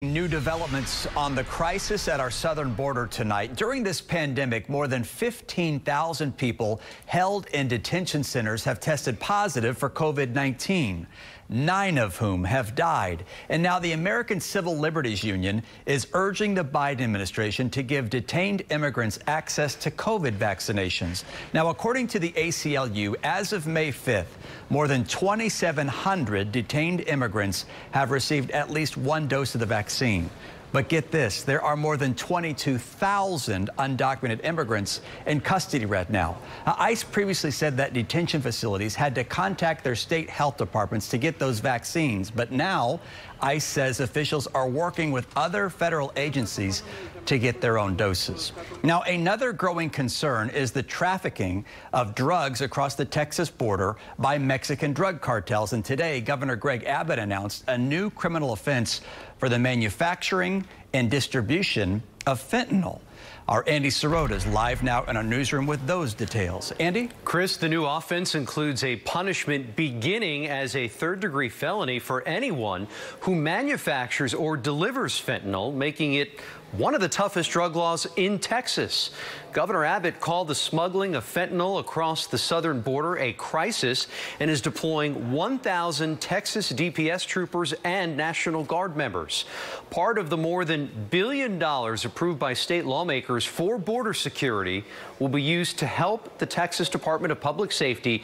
New developments on the crisis at our southern border tonight. During this pandemic, more than 15,000 people held in detention centers have tested positive for COVID-19, 9 of whom have died. And now the American Civil Liberties Union is urging the Biden administration to give detained immigrants access to COVID vaccinations. Now, according to the ACLU, as of May 5th, more than 2,700 detained immigrants have received at least one dose of the vaccine. But get this, there are more than 22,000 undocumented immigrants in custody right now. ICE previously said that detention facilities had to contact their state health departments to get those vaccines. But now ICE says officials are working with other federal agencies to get their own doses. Now, another growing concern is the trafficking of drugs across the Texas border by Mexican drug cartels. And today, Governor Greg Abbott announced a new criminal offense for the manufacturing and distribution of fentanyl. Our Andy Sirota is live now in our newsroom with those details. Andy? Chris, the new offense includes a punishment beginning as a third-degree felony for anyone who manufactures or delivers fentanyl, making it one of the toughest drug laws in Texas. Governor Abbott called the smuggling of fentanyl across the southern border a crisis and is deploying 1,000 Texas DPS troopers and National Guard members. Part of the more than $1 billion approved by state lawmakers for border security will be used to help the Texas Department of Public Safety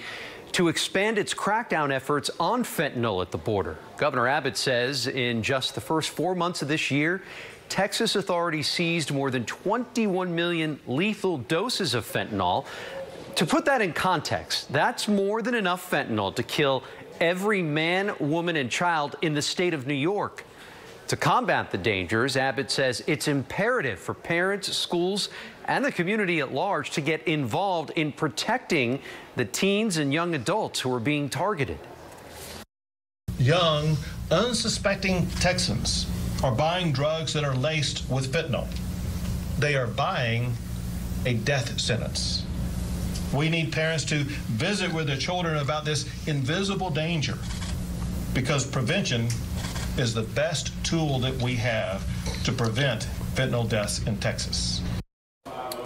to expand its crackdown efforts on fentanyl at the border. Governor Abbott says in just the first 4 months of this year, Texas authorities seized more than 21 million lethal doses of fentanyl. To put that in context, that's more than enough fentanyl to kill every man, woman, and child in the state of New York. To combat the dangers, Abbott says it's imperative for parents, schools, and the community at large to get involved in protecting the teens and young adults who are being targeted. Young, unsuspecting Texans are buying drugs that are laced with fentanyl. They are buying a death sentence. We need parents to visit with their children about this invisible danger, because prevention is the best tool that we have to prevent fentanyl deaths in Texas.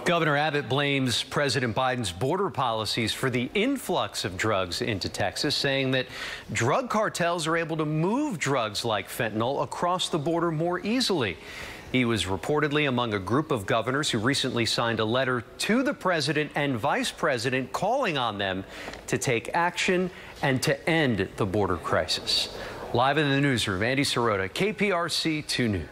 Governor Abbott blames President Biden's border policies for the influx of drugs into Texas, saying that drug cartels are able to move drugs like fentanyl across the border more easily. He was reportedly among a group of governors who recently signed a letter to the president and vice president calling on them to take action and to end the border crisis. Live in the newsroom, Andy Sirota, KPRC 2 News.